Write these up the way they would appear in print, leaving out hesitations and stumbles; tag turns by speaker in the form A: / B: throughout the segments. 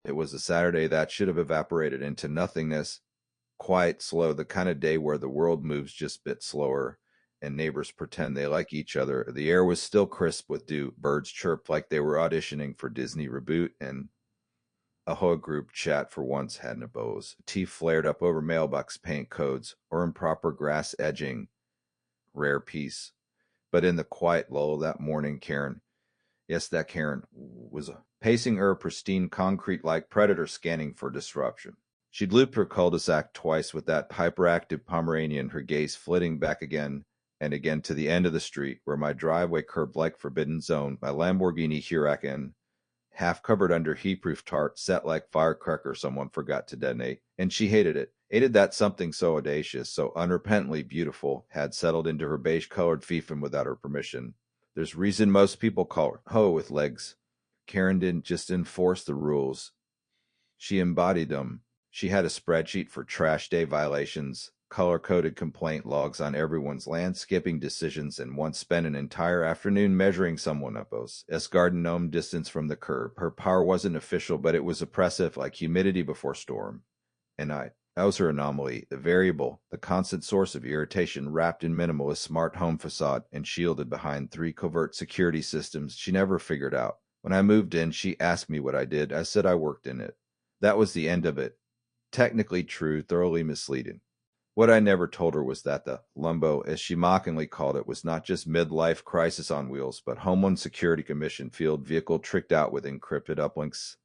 A: It was a Saturday that should have evaporated into nothingness, quiet, slow, the kind of day where the world moves just a bit slower and neighbors pretend they like each other. The air was still crisp with dew, birds chirped like they were auditioning for Disney reboot, and a whole group chat for once had no bows. Tea flared up over mailbox paint codes or improper grass edging, rare peace. But in the quiet lull that morning, Karen, yes, that Karen, was pacing her pristine concrete like predator scanning for disruption. She'd looped her cul-de-sac twice with that hyperactive Pomeranian, her gaze flitting back again and again to the end of the street where my driveway curved like forbidden zone, my Lamborghini Huracan, half covered under heat-proof tarp, set like firecracker someone forgot to detonate. And she hated it. Hated that something so audacious, so unrepentantly beautiful, had settled into her beige-colored fiefin without her permission. There's reason most people call her Ho with legs. Karen didn't just enforce the rules. She embodied them. She had a spreadsheet for trash day violations, color-coded complaint logs on everyone's land-skipping decisions, and once spent an entire afternoon measuring someone up's garden gnome distance from the curb. Her power wasn't official, but it was oppressive like humidity before storm. And I was her anomaly, the variable, the constant source of irritation wrapped in minimalist smart home facade and shielded behind 3 covert security systems she never figured out. When I moved in, she asked me what I did. I said I worked in it. That was the end of it. Technically true, thoroughly misleading. What I never told her was that the Lambo, as she mockingly called it, was not just midlife crisis on wheels, but Homeland Security Commission field vehicle tricked out with encrypted uplinks,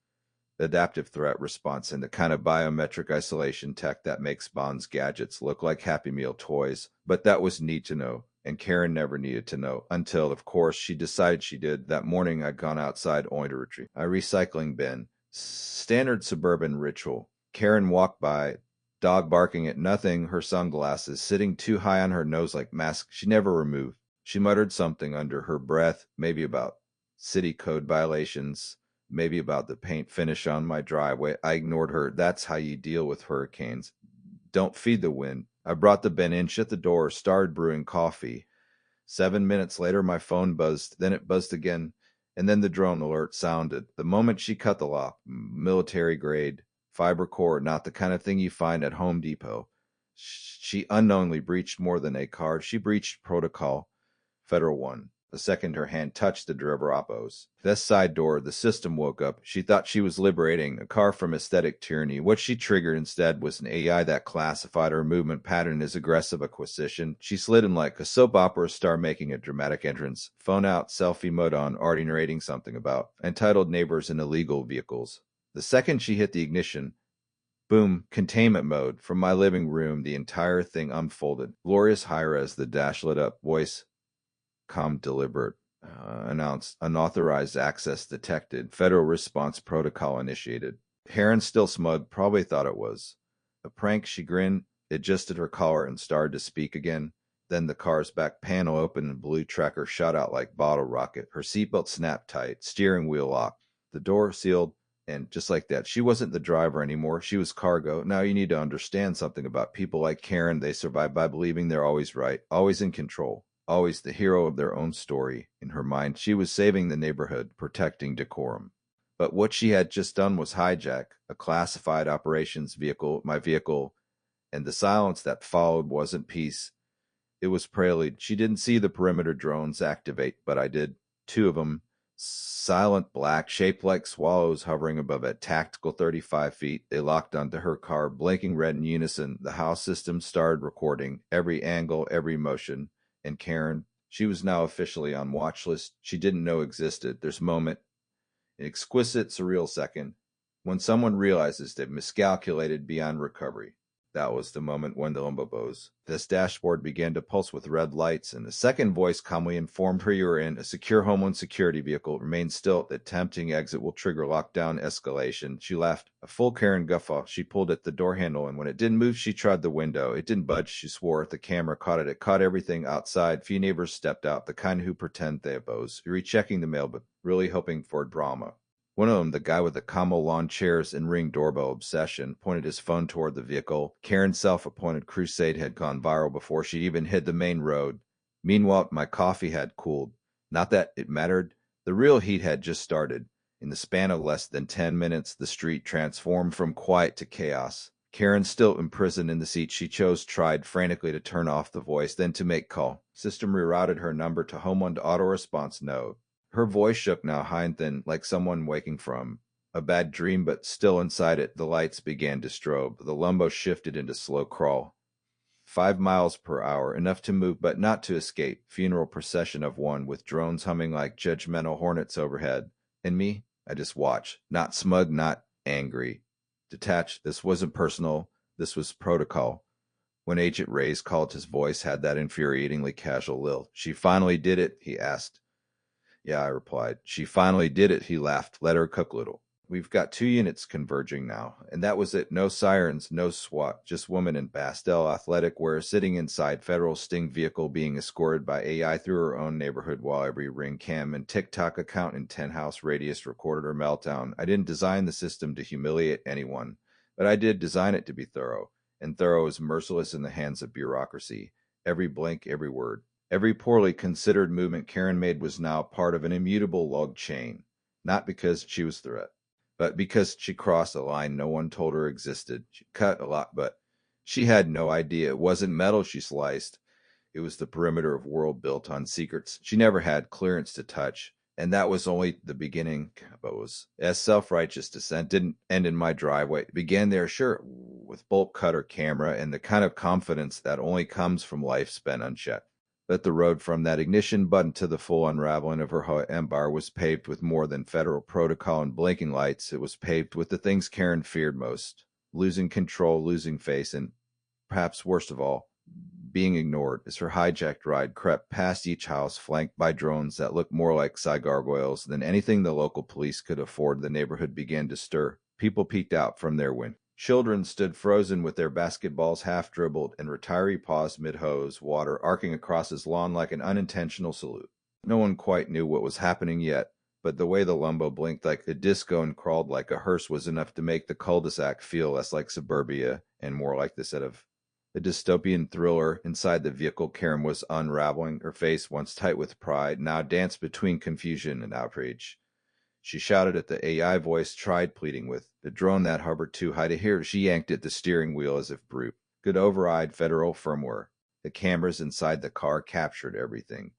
A: adaptive threat response, and the kind of biometric isolation tech that makes Bond's gadgets look like Happy Meal toys. But that was neat to know, and Karen never needed to know, until, of course, she decided she did. That morning I'd gone outside only to retrieve a recycling bin. Standard suburban ritual. Karen walked by, dog barking at nothing, her sunglasses sitting too high on her nose like masks she never removed. She muttered something under her breath, maybe about city code violations, maybe about the paint finish on my driveway. I ignored her. That's how you deal with hurricanes. Don't feed the wind. I brought the bin in, shut the door, started brewing coffee. 7 minutes later, my phone buzzed. Then it buzzed again, and then the drone alert sounded. The moment she cut the lock, military grade, fiber core, not the kind of thing you find at Home Depot. She unknowingly breached more than a card. She breached protocol, Federal One. The second her hand touched the Driveropos. This side door, the system woke up. She thought she was liberating a car from aesthetic tyranny. What she triggered instead was an AI that classified her movement pattern as aggressive acquisition. She slid in like a soap opera star making a dramatic entrance. Phone out, selfie mode on, already narrating something about entitled neighbors and illegal vehicles. The second she hit the ignition, boom, containment mode. From my living room, the entire thing unfolded. Glorious high-res, the dash lit up. Voice, calm, deliberate. Announced, unauthorized access detected. Federal response protocol initiated. Karen, still smug, probably thought it was a prank. She grinned, adjusted her collar, and started to speak again. Then the car's back panel opened and blue tracker shot out like bottle rocket. Her seatbelt snapped tight, steering wheel locked. The door sealed, and just like that, she wasn't the driver anymore. She was cargo. Now you need to understand something about people like Karen. They survive by believing they're always right, always in control, always the hero of their own story. In her mind, she was saving the neighborhood, protecting decorum. But what she had just done was hijack a classified operations vehicle, my vehicle, and the silence that followed wasn't peace. It was prelude. She didn't see the perimeter drones activate, but I did. 2 of them, silent black, shaped like swallows hovering above a tactical 35 feet. They locked onto her car, blinking red in unison. The house system started recording every angle, every motion. And Karen, she was now officially on watch list she didn't know existed. There's a moment, an exquisite, surreal second, when someone realizes they've miscalculated beyond recovery. That was the moment when the Lumbobos. This dashboard began to pulse with red lights, and the second voice calmly informed her you were in a secure Homeland Security vehicle. Remain still. The tempting exit will trigger lockdown escalation. She laughed. A full Karen guffaw. She pulled at the door handle, and when it didn't move, she tried the window. It didn't budge, she swore. The camera caught it. It caught everything outside. Few neighbors stepped out, the kind who pretend they have bows. Rechecking the mail, but really hoping for drama. One of them, the guy with the Como lawn chairs and Ring doorbell obsession, pointed his phone toward the vehicle. Karen's self-appointed crusade had gone viral before she even hit the main road. Meanwhile, my coffee had cooled. Not that it mattered. The real heat had just started. In the span of less than 10 minutes, the street transformed from quiet to chaos. Karen, still imprisoned in the seat she chose, tried frantically to turn off the voice, then to make call. System rerouted her number to Homeland auto response no. Her voice shook now, high and thin, like someone waking from a bad dream, but still inside it, the lights began to strobe. The Lambo shifted into slow crawl. 5 miles per hour, enough to move but not to escape. Funeral procession of one, with drones humming like judgmental hornets overhead. And me, I just watched. Not smug, not angry. Detached. This wasn't personal. This was protocol. When Agent Ray's called, his voice had that infuriatingly casual lilt. She finally did it, he asked. Yeah, I replied. She finally did it, he laughed. Let her cook little. We've got 2 units converging now, and that was it. No sirens, no SWAT, just woman in pastel athletic wear sitting inside federal Sting vehicle being escorted by AI through her own neighborhood while every Ring cam and TikTok account in 10 house radius recorded her meltdown. I didn't design the system to humiliate anyone, but I did design it to be thorough, and thorough is merciless in the hands of bureaucracy. Every blink, every word. Every poorly considered movement Karen made was now part of an immutable log chain, not because she was the threat, but because she crossed a line no one told her existed. She cut a lot, but she had no idea. It wasn't metal she sliced. It was the perimeter of world built on secrets she never had clearance to touch. And that was only the beginning, Bose. As self-righteous descent didn't end in my driveway. It began there, sure, with bolt cutter camera and the kind of confidence that only comes from life spent unchecked. But the road from that ignition button to the full unraveling of her empire was paved with more than federal protocol and blinking lights. It was paved with the things Karen feared most. Losing control, losing face, and perhaps worst of all, being ignored as her hijacked ride crept past each house flanked by drones that looked more like Psy gargoyles than anything the local police could afford. The neighborhood began to stir. People peeked out from their windows. Children stood frozen with their basketballs half dribbled, and retiree paused mid-hose, water arcing across his lawn like an unintentional salute. No one quite knew what was happening yet, but the way the Lambo blinked like a disco and crawled like a hearse was enough to make the cul-de-sac feel less like suburbia and more like the set of a dystopian thriller. Inside the vehicle, Karen was unraveling. Her face, once tight with pride, now danced between confusion and outrage. She shouted at the AI voice, tried pleading with the drone that hovered too high to hear. She yanked at the steering wheel as if brute. Good override federal firmware. The cameras inside the car captured everything.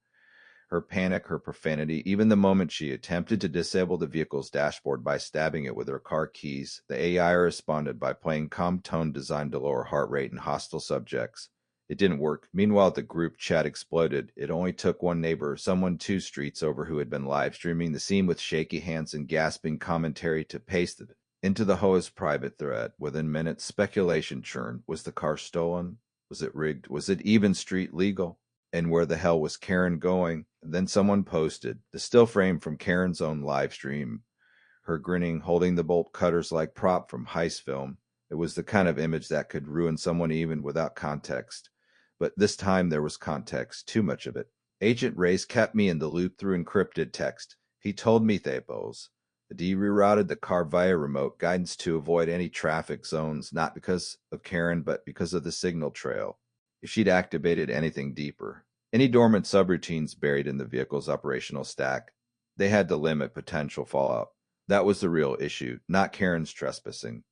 A: Her panic, her profanity, even the moment she attempted to disable the vehicle's dashboard by stabbing it with her car keys, the AI responded by playing calm tone designed to lower heart rate in hostile subjects. It didn't work. Meanwhile, the group chat exploded. It only took one neighbor, someone 2 streets over who had been live streaming the scene with shaky hands and gasping commentary, to paste it into the HOA's private thread. Within minutes, speculation churned. Was the car stolen? Was it rigged? Was it even street legal? And where the hell was Karen going? And then someone posted the still frame from Karen's own live stream. Her grinning, holding the bolt cutters like prop from heist film. It was the kind of image that could ruin someone even without context. But this time there was context, too much of it. Agent Reyes kept me in the loop through encrypted text. He told me Thapos that he rerouted the car via remote guidance to avoid any traffic zones, not because of Karen, but because of the signal trail. If she'd activated anything deeper, any dormant subroutines buried in the vehicle's operational stack, they had to limit potential fallout. That was the real issue, not Karen's trespassing,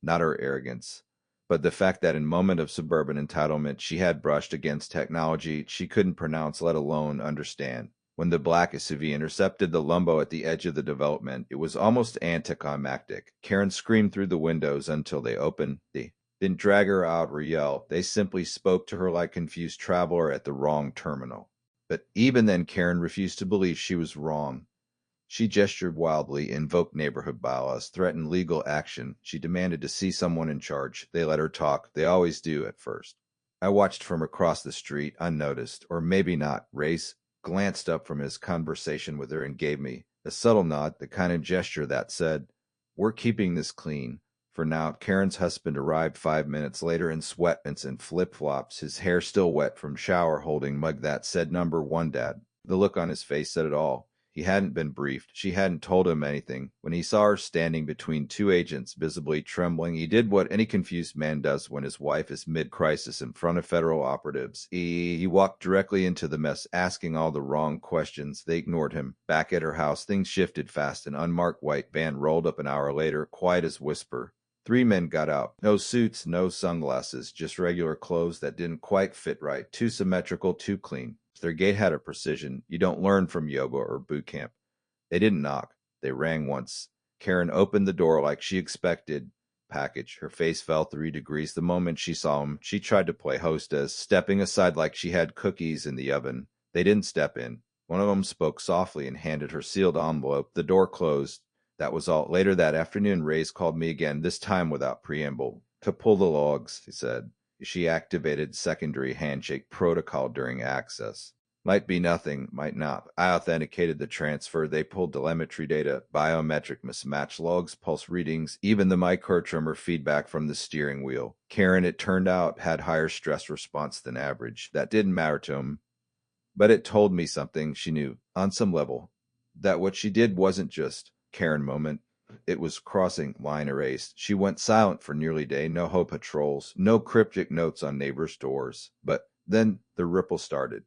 A: not her arrogance, but the fact that in moment of suburban entitlement she had brushed against technology she couldn't pronounce, let alone understand. When the black SUV intercepted the Lambo at the edge of the development, it was almost anticlimactic. Karen screamed through the windows until they opened. They didn't drag her out or yell. They simply spoke to her like confused traveler at the wrong terminal. But even then Karen refused to believe she was wrong. She gestured wildly, invoked neighborhood bylaws, threatened legal action. She demanded to see someone in charge. They let her talk. They always do at first. I watched from across the street, unnoticed, or maybe not. Reyes glanced up from his conversation with her and gave me a subtle nod, the kind of gesture that said, "We're keeping this clean." For now, Karen's husband arrived 5 minutes later in sweatpants and flip-flops, his hair still wet from shower, holding mug that said "Number 1, Dad." The look on his face said it all. He hadn't been briefed. She hadn't told him anything. When he saw her standing between two agents, visibly trembling, he did what any confused man does when his wife is mid-crisis in front of federal operatives. He walked directly into the mess, asking all the wrong questions. They ignored him. Back at her house, things shifted fast. An unmarked white van rolled up an hour later, quiet as whisper. 3 men got out. No suits, no sunglasses, just regular clothes that didn't quite fit right. Too symmetrical, too clean. Their gait had a precision you don't learn from yoga or boot camp. They didn't knock. They rang once. Karen opened the door like she expected. Package. Her face fell 3 degrees the moment she saw him. She tried to play hostess, stepping aside like she had cookies in the oven. They didn't step in. One of them spoke softly and handed her sealed envelope. The door closed. That was all. Later that afternoon, Reyes called me again, this time without preamble. To pull the logs, he said. She activated secondary handshake protocol during access. Might be nothing, might not. I authenticated the transfer. They pulled telemetry data, biometric mismatch logs, pulse readings, even the microtremor feedback from the steering wheel. Karen, it turned out, had higher stress response than average. That didn't matter to him. But it told me something she knew, on some level, that what she did wasn't just Karen moment. It was crossing line erased. She went silent for nearly a day. No hope patrols, no cryptic notes on neighbors' doors. But then the ripple started.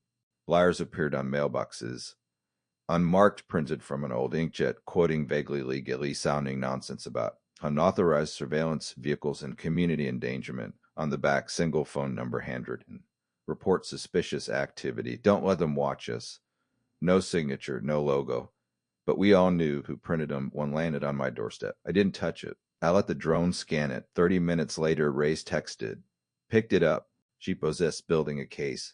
A: Flyers appeared on mailboxes, unmarked, printed from an old inkjet, quoting vaguely legally sounding nonsense about unauthorized surveillance, vehicles, and community endangerment. On the back, single phone number handwritten. Report suspicious activity. Don't let them watch us. No signature, no logo. But we all knew who printed them. One landed on my doorstep. I didn't touch it. I let the drone scan it. 30 minutes later, Ray's texted. Picked it up. She possessed building a case.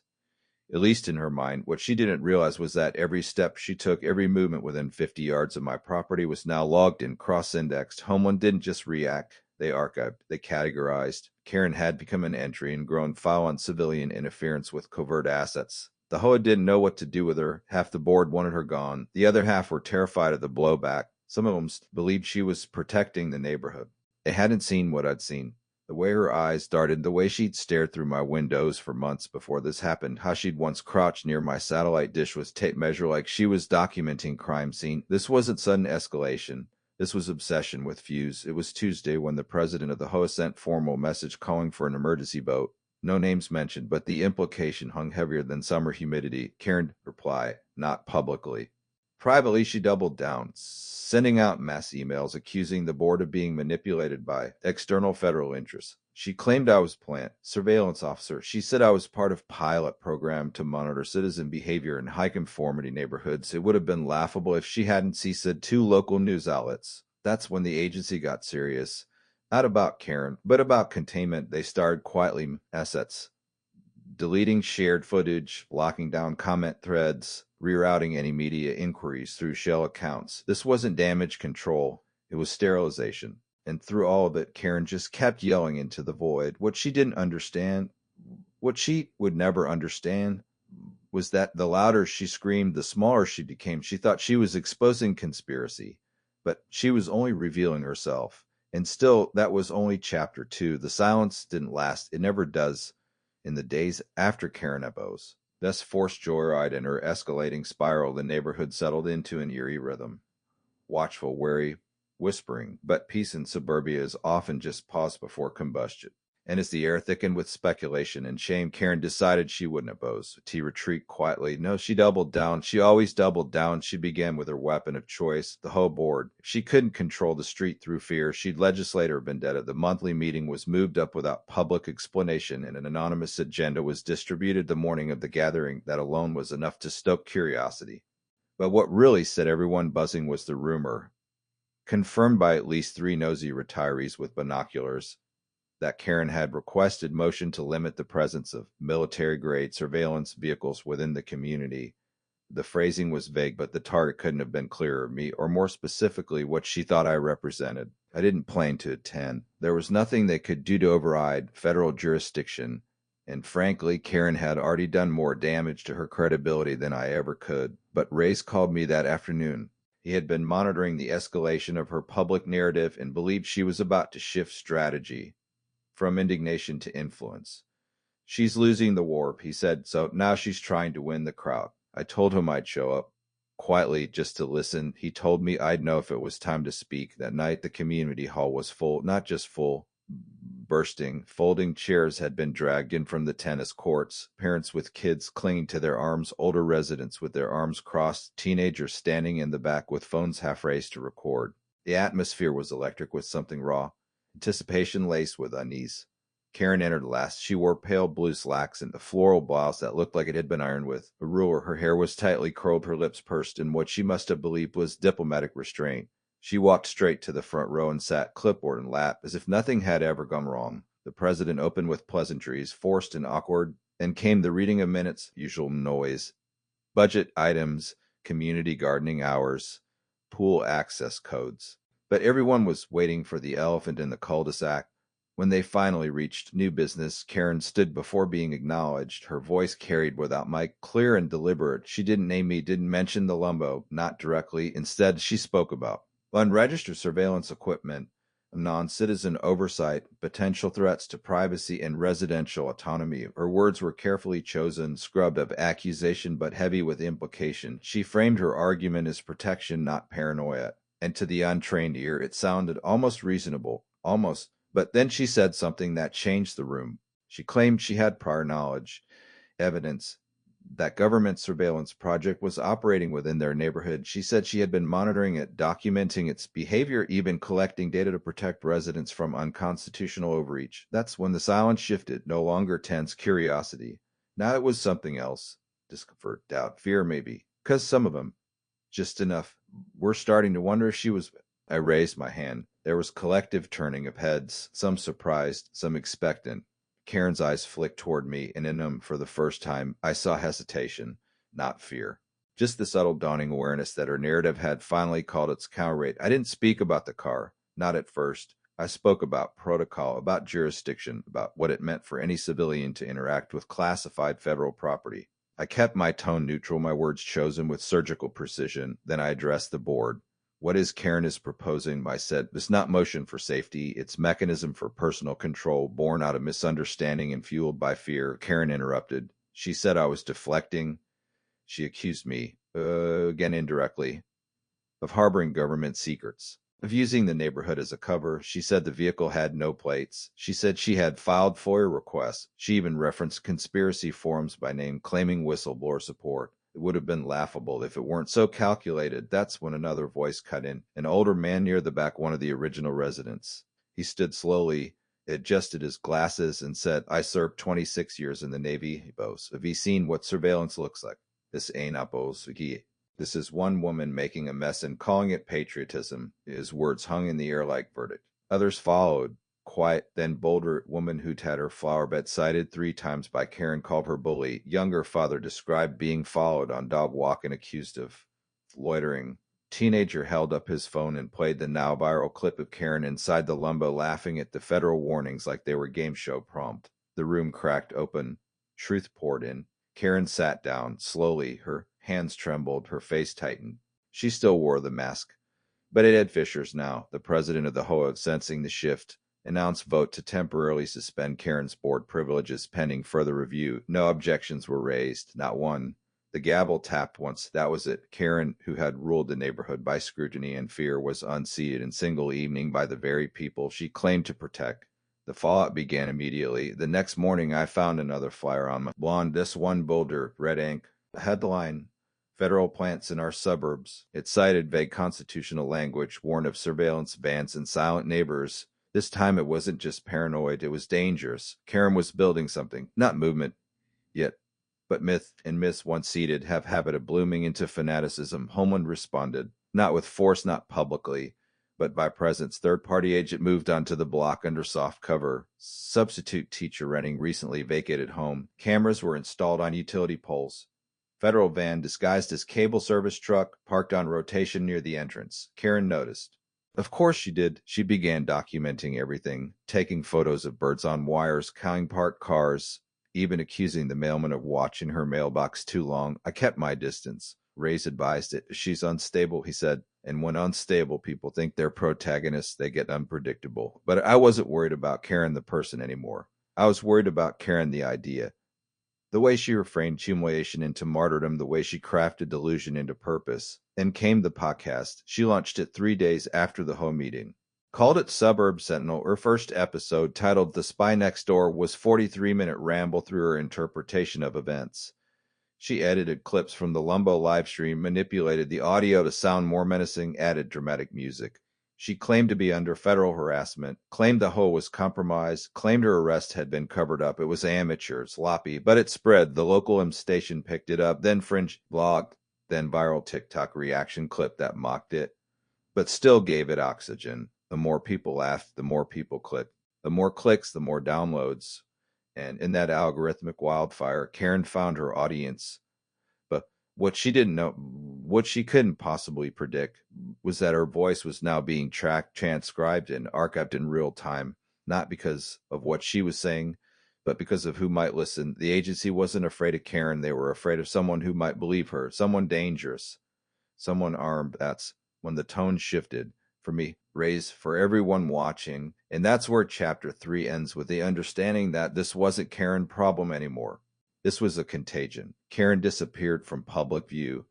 A: At least in her mind, what she didn't realize was that every step she took, every movement within 50 yards of my property was now logged and cross-indexed. Homeland didn't just react. They archived. They categorized. Karen had become an entry and grown foul on civilian interference with covert assets. The HOA didn't know what to do with her. Half the board wanted her gone. The other half were terrified of the blowback. Some of them believed she was protecting the neighborhood. They hadn't seen what I'd seen. The way her eyes darted, the way she'd stared through my windows for months before this happened, how she'd once crouched near my satellite dish with tape measure like she was documenting crime scene. This wasn't sudden escalation. This was obsession with fuse. It was Tuesday when the president of the HOA sent formal message calling for an emergency vote. No names mentioned, but the implication hung heavier than summer humidity. Karen replied, not publicly. Privately, she doubled down, sending out mass emails accusing the board of being manipulated by external federal interests. She claimed I was plant surveillance officer. She said I was part of pilot program to monitor citizen behavior in high conformity neighborhoods. It would have been laughable if she hadn't ceased 2 local news outlets. That's when the agency got serious. Not about Karen, but about containment. They started quietly assets, deleting shared footage, locking down comment threads, rerouting any media inquiries through shell accounts. This wasn't damage control, it was sterilization. And through all of it, Karen just kept yelling into the void. What she didn't understand, what she would never understand, was that the louder she screamed, the smaller she became. She thought she was exposing conspiracy, but she was only revealing herself. And still, that was only chapter 2. The silence didn't last. It never does. In the days after Karen Ebos, thus forced joyride and her escalating spiral, the neighborhood settled into an eerie rhythm. Watchful, wary, whispering, but peace in suburbia is often just pause before combustion. And as the air thickened with speculation and shame, Karen decided she wouldn't oppose. T retreat quietly. No, she doubled down. She always doubled down. She began with her weapon of choice, the whole board. If she couldn't control the street through fear, she'd legislate her vendetta. The monthly meeting was moved up without public explanation, and an anonymous agenda was distributed the morning of the gathering. That alone was enough to stoke curiosity. But what really set everyone buzzing was the rumor, confirmed by at least 3 nosy retirees with binoculars, that Karen had requested motion to limit the presence of military-grade surveillance vehicles within the community. The phrasing was vague, but the target couldn't have been clearer. Me, or more specifically, what she thought I represented. I didn't plan to attend. There was nothing they could do to override federal jurisdiction, and frankly, Karen had already done more damage to her credibility than I ever could. But Reyes called me that afternoon. He had been monitoring the escalation of her public narrative and believed she was about to shift strategy from indignation to influence. She's losing the war, he said, so now she's trying to win the crowd. I told him I'd show up. quietly just to listen. He told me I'd know if it was time to speak. That night, the community hall was full, not just full, bursting. Folding chairs had been dragged in from the tennis courts, parents with kids clinging to their arms, older residents with their arms crossed, teenagers standing in the back with phones half raised to record. The atmosphere was electric with something raw, anticipation laced with unease. Karen entered last. She wore pale blue slacks and a floral blouse that looked like it had been ironed with a ruler. Her hair was tightly curled, her lips pursed in what she must have believed was diplomatic restraint. She walked straight to the front row and sat, clipboard in lap, as if nothing had ever gone wrong. The president opened with pleasantries, forced and awkward. Then came the reading of minutes, usual noise, budget items, community gardening hours, pool access codes. But everyone was waiting for the elephant in the cul-de-sac. When they finally reached new business, Karen stood before being acknowledged, her voice carried without mic, clear and deliberate. She didn't name me, didn't mention the Lambo, not directly. Instead, she spoke about unregistered surveillance equipment, non-citizen oversight, potential threats to privacy and residential autonomy. Her words were carefully chosen, scrubbed of accusation but heavy with implication. She framed her argument as protection, not paranoia. And to the untrained ear, it sounded almost reasonable, almost. But then she said something that changed the room. She claimed she had prior knowledge, evidence, that government surveillance project was operating within their neighborhood. She said she had been monitoring it, documenting its behavior, even collecting data to protect residents from unconstitutional overreach. That's when the silence shifted, no longer tense curiosity. Now it was something else. Discomfort, doubt, fear maybe. 'Cause some of them. Just enough. We're starting to wonder if she was... I raised my hand. There was collective turning of heads, some surprised, some expectant. Karen's eyes flicked toward me, and in them, for the first time, I saw hesitation, not fear. Just the subtle dawning awareness that her narrative had finally called its counterweight. I didn't speak about the car, not at first. I spoke about protocol, about jurisdiction, about what it meant for any civilian to interact with classified federal property. I kept my tone neutral, my words chosen with surgical precision. Then I addressed the board. What is Karen is proposing, I said, is not motion for safety. It's mechanism for personal control, born out of misunderstanding and fueled by fear. Karen interrupted. She said I was deflecting. She accused me, again indirectly, of harboring government secrets, of using the neighborhood as a cover. She said the vehicle had no plates. She said she had filed FOIA requests. She even referenced conspiracy forums by name, claiming whistleblower support. It would have been laughable if it weren't so calculated. That's when another voice cut in, an older man near the back, one of the original residents. He stood slowly, adjusted his glasses, and said, I served 26 years in the Navy, he boasts. Have you seen what surveillance looks like? This ain't apples. This is one woman making a mess and calling it patriotism. His words hung in the air like verdict. Others followed. Quiet, then bolder woman who'd had her flower bed cited 3 times by Karen called her bully. Younger father described being followed on dog walk and accused of loitering. Teenager held up his phone and played the now viral clip of Karen inside the Lambo laughing at the federal warnings like they were game show prompt. The room cracked open. Truth poured in. Karen sat down, slowly. Her hands trembled, her face tightened. She still wore the mask, but it had fissures now. The president of the HOA, sensing the shift, announced vote to temporarily suspend Karen's board privileges pending further review. No objections were raised, not one. The gavel tapped once. That was it. Karen, who had ruled the neighborhood by scrutiny and fear, was unseated in single evening by the very people she claimed to protect. The fallout began immediately. The next morning, I found another flyer on my lawn. This one boulder, red ink. The headline, Federal plants in our suburbs. It cited vague constitutional language, warned of surveillance vans and silent neighbors. This time it wasn't just paranoid, it was dangerous. Karen was building something, not movement, yet, but myth, and myths once seeded have habit of blooming into fanaticism. Homeland responded, not with force, not publicly, but by presence. Third-party agent moved onto the block under soft cover. Substitute teacher renting recently vacated home. Cameras were installed on utility poles. Federal van disguised as cable service truck parked on rotation near the entrance. Karen noticed. Of course she did. She began documenting everything, taking photos of birds on wires, counting parked cars, even accusing the mailman of watching her mailbox too long. I kept my distance. Ray's advised it. She's unstable, he said. And when unstable people think they're protagonists, they get unpredictable. But I wasn't worried about Karen the person anymore. I was worried about Karen the idea. The way she reframed humiliation into martyrdom, the way she crafted delusion into purpose. Then came the podcast. She launched it 3 days after the home meeting. Called it Suburb Sentinel, her first episode, titled The Spy Next Door, was 43-minute ramble through her interpretation of events. She edited clips from the Lambo livestream, manipulated the audio to sound more menacing, added dramatic music. She claimed to be under federal harassment, claimed the hoe was compromised, claimed her arrest had been covered up. It was amateur, sloppy, but it spread. The local M station picked it up, then Fringe blogged, then viral TikTok reaction clip that mocked it, but still gave it oxygen. The more people laughed, the more people clicked. The more clicks, the more downloads. And in that algorithmic wildfire, Karen found her audience. But what she didn't know, what she couldn't possibly predict, was that her voice was now being tracked, transcribed, and archived in real time, not because of what she was saying, but because of who might listen. The agency wasn't afraid of Karen. They were afraid of someone who might believe her, someone dangerous, someone armed. That's when the tone shifted. For me, raised for everyone watching. And that's where chapter 3 ends, with the understanding that this wasn't Karen's problem anymore. This was a contagion. Karen disappeared from public view,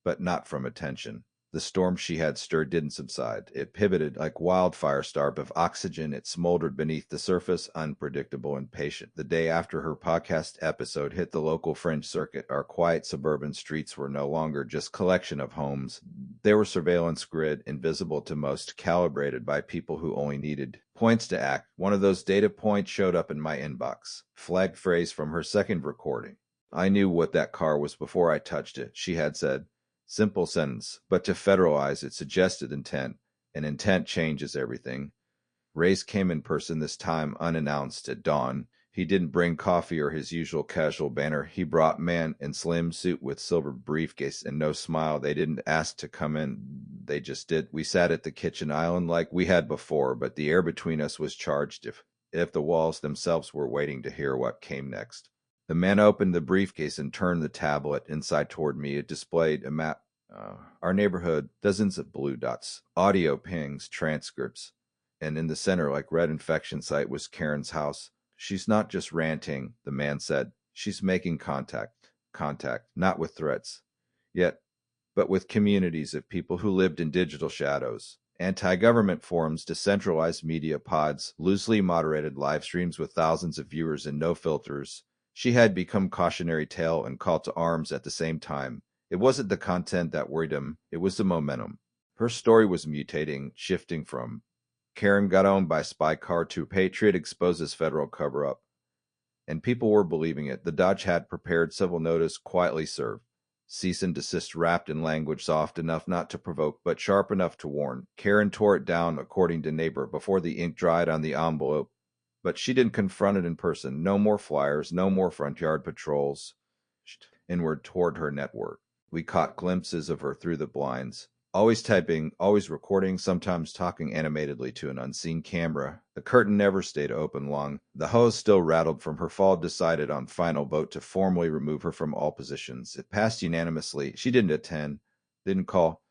A: but not from attention. The storm she had stirred didn't subside. It pivoted like wildfire starved of oxygen. It smoldered beneath the surface, unpredictable and patient. The day after her podcast episode hit the local fringe circuit, our quiet suburban streets were no longer just collection of homes. They were surveillance grid, invisible to most, calibrated by people who only needed points to act. One of those data points showed up in my inbox. Flagged phrase from her second recording. I knew what that car was before I touched it, she had said. Simple sentence, but to federalize it suggested intent, and intent changes everything. Ray's came in person this time, unannounced, at dawn. He didn't bring coffee or his usual casual banner. He brought man in slim suit with silver briefcase and no smile. They didn't ask to come in. They just did. We sat at the kitchen island like we had before, but the air between us was charged if the walls themselves were waiting to hear what came next. The man opened the briefcase and turned the tablet inside toward me. It displayed a map. Our neighborhood, dozens of blue dots, audio pings, transcripts. And in the center, like red infection site, was Karen's house. She's not just ranting, the man said. She's making contact. Contact, not with threats. Yet, but with communities of people who lived in digital shadows. Anti-government forums, decentralized media pods, loosely moderated live streams with thousands of viewers and no filters. She had become cautionary tale and call to arms at the same time. It wasn't the content that worried him, it was the momentum. Her story was mutating, shifting from Karen got owned by spy car to Patriot exposes federal cover-up. And people were believing it. The Dodge had prepared civil notice, quietly served. Cease and desist wrapped in language soft enough not to provoke, but sharp enough to warn. Karen tore it down, according to neighbor, before the ink dried on the envelope. But she didn't confront it in person. No more flyers, no more front yard patrols. Inward toward her network. We caught glimpses of her through the blinds. Always typing, always recording, sometimes talking animatedly to an unseen camera. The curtain never stayed open long. The hose still rattled from her fall, decided on final vote to formally remove her from all positions. It passed unanimously. She didn't attend, didn't call,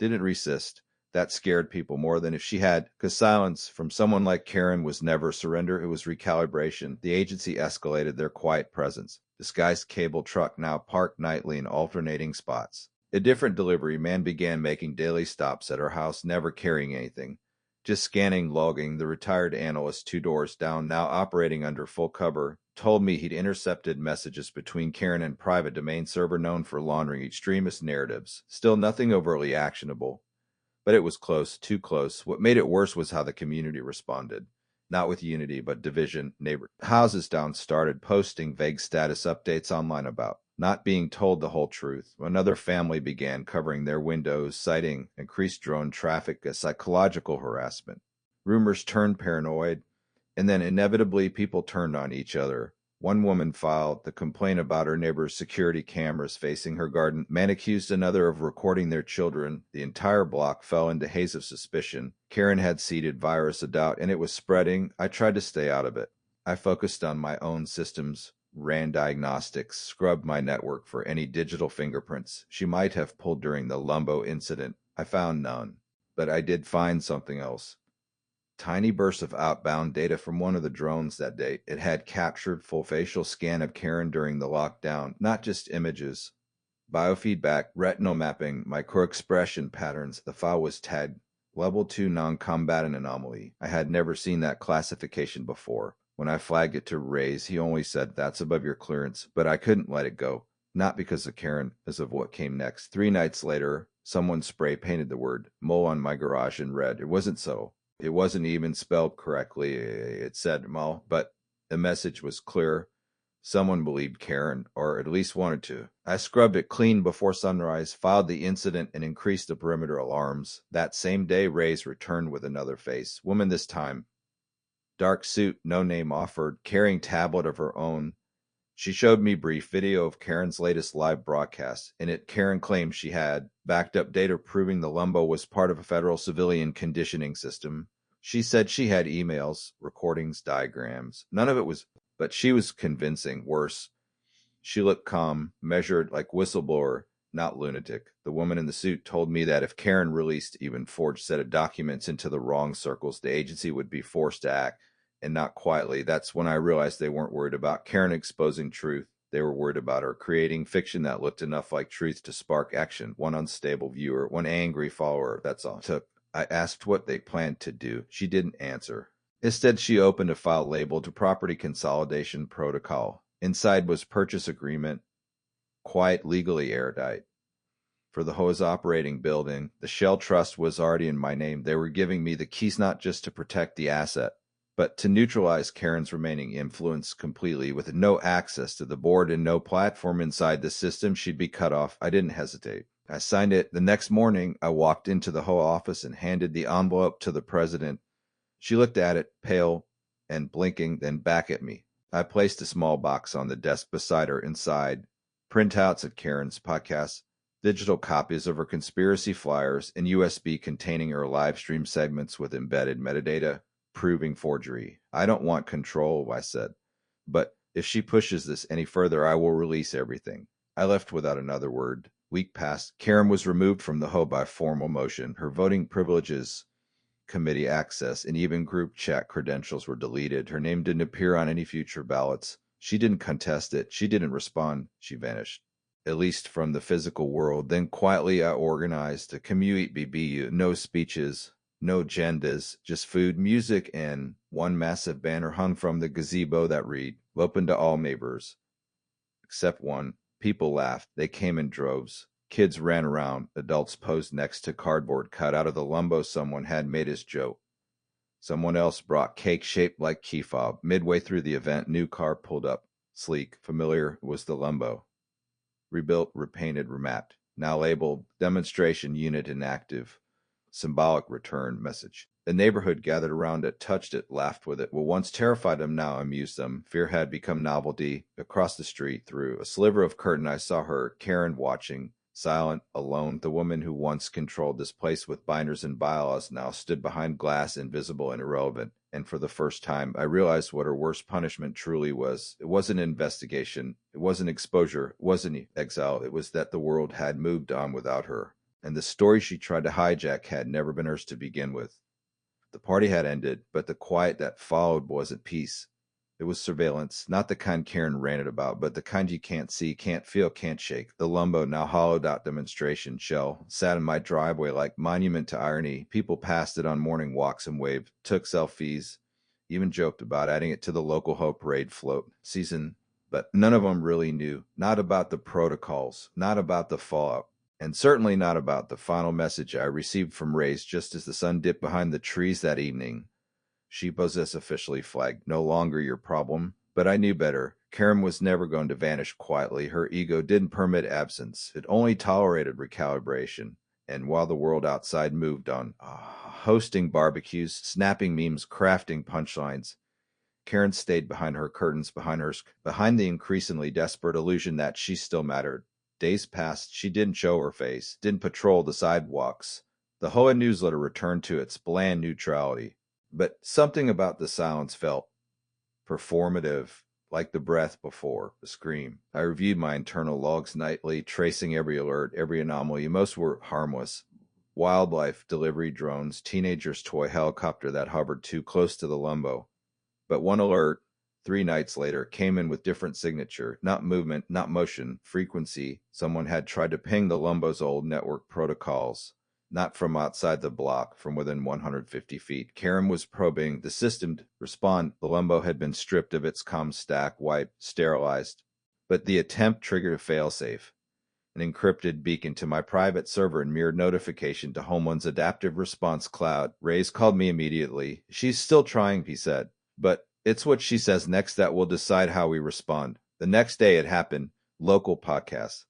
A: didn't resist. That scared people more than if she had, because silence from someone like Karen was never surrender, it was recalibration. The agency escalated their quiet presence. Disguised cable truck now parked nightly in alternating spots. A different delivery man began making daily stops at her house, never carrying anything. Just scanning, logging. The retired analyst 2 doors down, now operating under full cover, told me he'd intercepted messages between Karen and private domain server known for laundering extremist narratives. Still nothing overtly actionable. But it was close, too close. What made it worse was how the community responded. Not with unity, but division. Neighbor houses down started posting vague status updates online about not being told the whole truth. Another family began covering their windows, citing increased drone traffic as psychological harassment. Rumors turned paranoid, and then inevitably people turned on each other. One woman filed the complaint about her neighbor's security cameras facing her garden. Man accused another of recording their children. The entire block fell into haze of suspicion. Karen had seeded virus of doubt, and it was spreading. I tried to stay out of it. I focused on my own systems, ran diagnostics, scrubbed my network for any digital fingerprints she might have pulled during the Lambo incident. I found none. But I did find something else. Tiny bursts of outbound data from one of the drones that day. It had captured full facial scan of Karen during the lockdown, not just images. Biofeedback, retinal mapping, microexpression patterns. The file was tagged Level 2 non-combatant anomaly. I had never seen that classification before. When I flagged it to Ray's, he only said, "That's above your clearance," but I couldn't let it go. Not because of Karen, as of what came next. 3 nights later, someone spray painted the word mole on my garage in red. It wasn't so. It wasn't even spelled correctly. It said mole, but the message was clear. Someone believed Karen, or at least wanted to. I scrubbed it clean before sunrise, filed the incident, and increased the perimeter alarms. That same day, Ray's returned with another face. Woman this time. Dark suit, no name offered, carrying tablet of her own. She showed me brief video of Karen's latest live broadcast. In it, Karen claimed she had backed up data proving the Lambo was part of a federal civilian conditioning system. She said she had emails, recordings, diagrams. None of it was, but she was convincing. Worse, she looked calm, measured, like whistleblower, not lunatic. The woman in the suit told me that if Karen released even forged set of documents into the wrong circles, the agency would be forced to act, and not quietly. That's when I realized they weren't worried about Karen exposing truth. They were worried about her creating fiction that looked enough like truth to spark action. One unstable viewer, one angry follower, that's all it took. I asked what they planned to do. She didn't answer. Instead, she opened a file labeled Property Consolidation Protocol. Inside was purchase agreement, quite legally airtight. For the hose operating building, the Shell Trust was already in my name. They were giving me the keys not just to protect the asset, but to neutralize Karen's remaining influence completely. With no access to the board and no platform inside the system, she'd be cut off. I didn't hesitate. I signed it. The next morning, I walked into the Ho office and handed the envelope to the president. She looked at it, pale and blinking, then back at me. I placed a small box on the desk beside her. Inside, printouts of Karen's podcasts, digital copies of her conspiracy flyers, and USB containing her live stream segments with embedded metadata proving forgery. I don't want control, I said, but if she pushes this any further, I will release everything. I left without another word. Week passed. Karen was removed from the Ho by formal motion. Her voting privileges, committee access, and even group chat credentials were deleted. Her name didn't appear on any future ballots. She didn't contest it. She didn't respond. She vanished, at least from the physical world. Then quietly I organized a commute BBU. No speeches, no agendas, just food, music, and one massive banner hung from the gazebo that read, "Open to all neighbors." Except one. People laughed. They came in droves. Kids ran around. Adults posed next to cardboard cut out of the Lambo someone had made as joke. Someone else brought cake shaped like key fob. Midway through the event, new car pulled up. Sleek, familiar, was the Lambo. Rebuilt, repainted, remapped. Now labeled demonstration unit inactive. Symbolic return message. The neighborhood gathered around it, touched it, laughed with it. What once terrified them now amused them. Fear had become novelty. Across the street, through a sliver of curtain, I saw her, Karen, watching. Silent, alone, the woman who once controlled this place with binders and bylaws now stood behind glass, invisible and irrelevant. And for the first time, I realized what her worst punishment truly was. It wasn't investigation. It wasn't exposure. It wasn't exile. It was that the world had moved on without her. And the story she tried to hijack had never been hers to begin with. The party had ended, but the quiet that followed wasn't peace. It was surveillance, not the kind Karen ranted about, but the kind you can't see, can't feel, can't shake. The Lambo, now hollowed out demonstration shell, sat in my driveway like monument to irony. People passed it on morning walks and waved, took selfies, even joked about adding it to the local Ho parade float season. But none of them really knew. Not about the protocols, not about the fallout. And certainly not about the final message I received from Ray's just as the sun dipped behind the trees that evening. She was officially flagged, no longer your problem. But I knew better. Karen was never going to vanish quietly. Her ego didn't permit absence. It only tolerated recalibration. And while the world outside moved on, hosting barbecues, snapping memes, crafting punchlines, Karen stayed behind her curtains, behind the increasingly desperate illusion that she still mattered. Days passed. She didn't show her face, didn't patrol the sidewalks. The Hoa newsletter returned to its bland neutrality. But something about the silence felt performative, like the breath before the scream. I reviewed my internal logs nightly, tracing every alert, every anomaly. Most were harmless. wildlife delivery drones, teenagers' toy helicopter that hovered too close to the Lambo. But one alert, 3 nights later, came in with different signature, not movement, not motion, frequency. Someone had tried to ping the Lambo's old network protocols. Not from outside the block, from within 150 feet. Karen was probing the system to respond. The Lambo had been stripped of its comm stack, wiped, sterilized. But the attempt triggered a failsafe, an encrypted beacon to my private server and mirrored notification to Homeland's adaptive response cloud. Reyes called me immediately. She's still trying, he said. But it's what she says next that will decide how we respond. The next day it happened. Local podcast.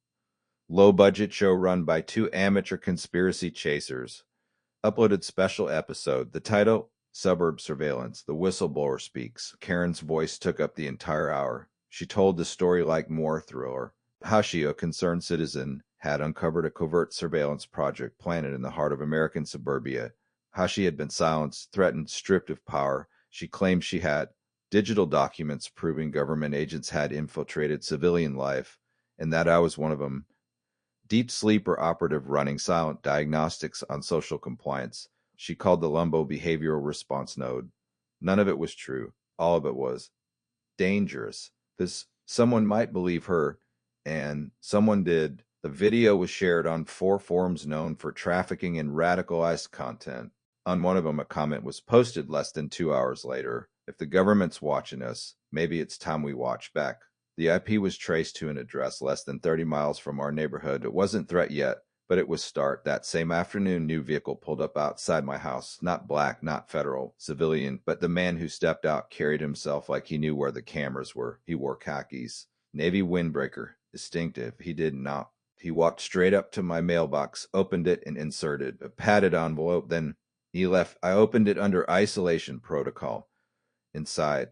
A: Low-budget show run by 2 amateur conspiracy chasers. Uploaded special episode. The title, Suburb Surveillance. The whistleblower speaks. Karen's voice took up the entire hour. She told the story like more thriller. How she, a concerned citizen, had uncovered a covert surveillance project planted in the heart of American suburbia. How she had been silenced, threatened, stripped of power. She claimed she had digital documents proving government agents had infiltrated civilian life, and that I was one of them. Deep sleeper operative running silent diagnostics on social compliance. She called the Lambo behavioral response node. None of it was true. All of it was dangerous. Someone might believe her, and someone did. The video was shared on 4 forums known for trafficking in radicalized content. On one of them, a comment was posted less than 2 hours later. If the government's watching us, maybe it's time we watch back. The IP was traced to an address less than 30 miles from our neighborhood. It wasn't threat yet, but it was start. That same afternoon, new vehicle pulled up outside my house. Not black, not federal, civilian, but the man who stepped out carried himself like he knew where the cameras were. He wore khakis. Navy windbreaker. Distinctive. He did not. He walked straight up to my mailbox, opened it, and inserted a padded envelope. Then he left. I opened it under isolation protocol. Inside,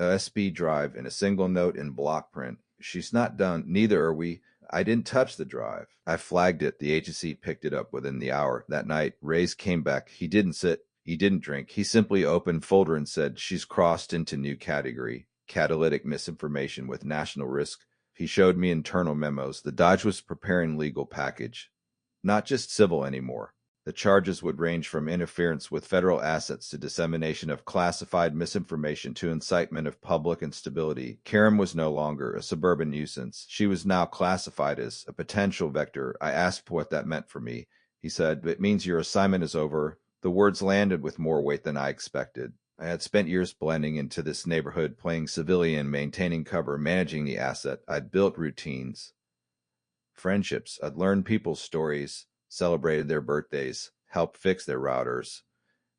A: a USB drive and a single note in block print. She's not done. Neither are we. I didn't touch the drive. I flagged it. The agency picked it up within the hour. That night, Reyes came back. He didn't sit. He didn't drink. He simply opened folder and said, she's crossed into new category. Catalytic misinformation with national risk. He showed me internal memos. The Dodge was preparing legal package. Not just civil anymore. The charges would range from interference with federal assets to dissemination of classified misinformation to incitement of public instability. Karen was no longer a suburban nuisance. She was now classified as a potential vector. I asked what that meant for me. He said, it means your assignment is over. The words landed with more weight than I expected. I had spent years blending into this neighborhood, playing civilian, maintaining cover, managing the asset. I'd built routines, friendships. I'd learned people's stories, celebrated their birthdays, helped fix their routers.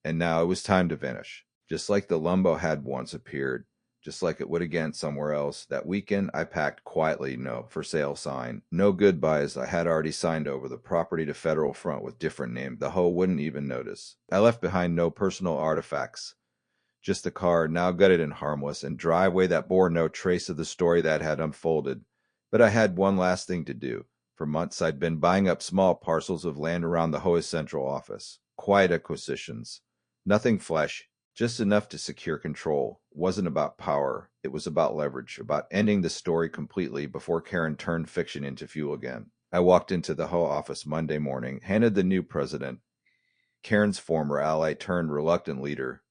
A: And now it was time to vanish. Just like the Lambo had once appeared, just like it would again somewhere else. That weekend, I packed quietly, no for sale sign. No goodbyes. I had already signed over the property to federal front with different name. The hoe wouldn't even notice. I left behind no personal artifacts. Just the car, now gutted and harmless, and driveway that bore no trace of the story that had unfolded. But I had one last thing to do. For months I'd been buying up small parcels of land around the HOA's central office. Quiet acquisitions. Nothing flesh, just enough to secure control. It wasn't about power. It was about leverage, about ending the story completely before Karen turned fiction into fuel again. I walked into the HOA office Monday morning, handed the new president, Karen's former ally turned reluctant leader,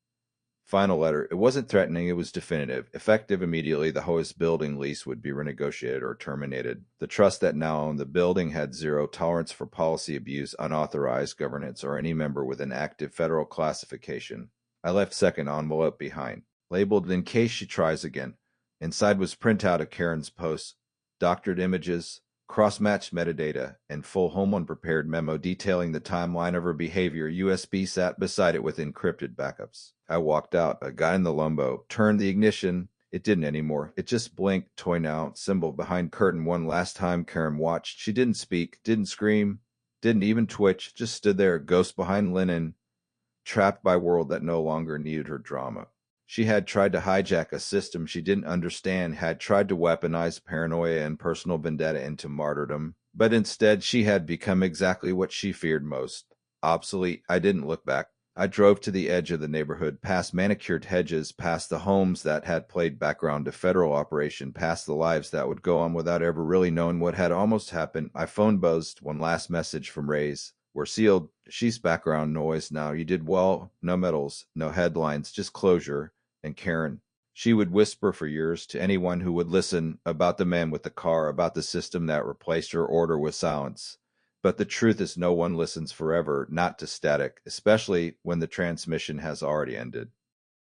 A: final letter. It wasn't threatening, it was definitive. Effective immediately, the HOA's building lease would be renegotiated or terminated. The trust that now owned the building had zero tolerance for policy abuse, unauthorized governance, or any member with an active federal classification. I left second envelope behind, labeled in case she tries again. Inside was printout of Karen's posts, doctored images, cross-matched metadata, and full Homeland prepared memo detailing the timeline of her behavior. USB sat beside it with encrypted backups. I walked out. I got in the Lambo, turned the ignition. It didn't anymore. It just blinked, toy now, symbol behind curtain. One last time Karen watched. She didn't speak, didn't scream, didn't even twitch, just stood there, ghost behind linen, trapped by a world that no longer needed her drama. She had tried to hijack a system she didn't understand, had tried to weaponize paranoia and personal vendetta into martyrdom, but instead she had become exactly what she feared most, obsolete. I didn't look back. I drove to the edge of the neighborhood, past manicured hedges, past the homes that had played background to federal operation, past the lives that would go on without ever really knowing what had almost happened. My phone buzzed, one last message from Reyes. We're sealed. She's background noise now. You did well. No medals, no headlines, just closure. And Karen, she would whisper for years to anyone who would listen about the man with the car, about the system that replaced her order with silence. But the truth is, no one listens forever, not to static, especially when the transmission has already ended.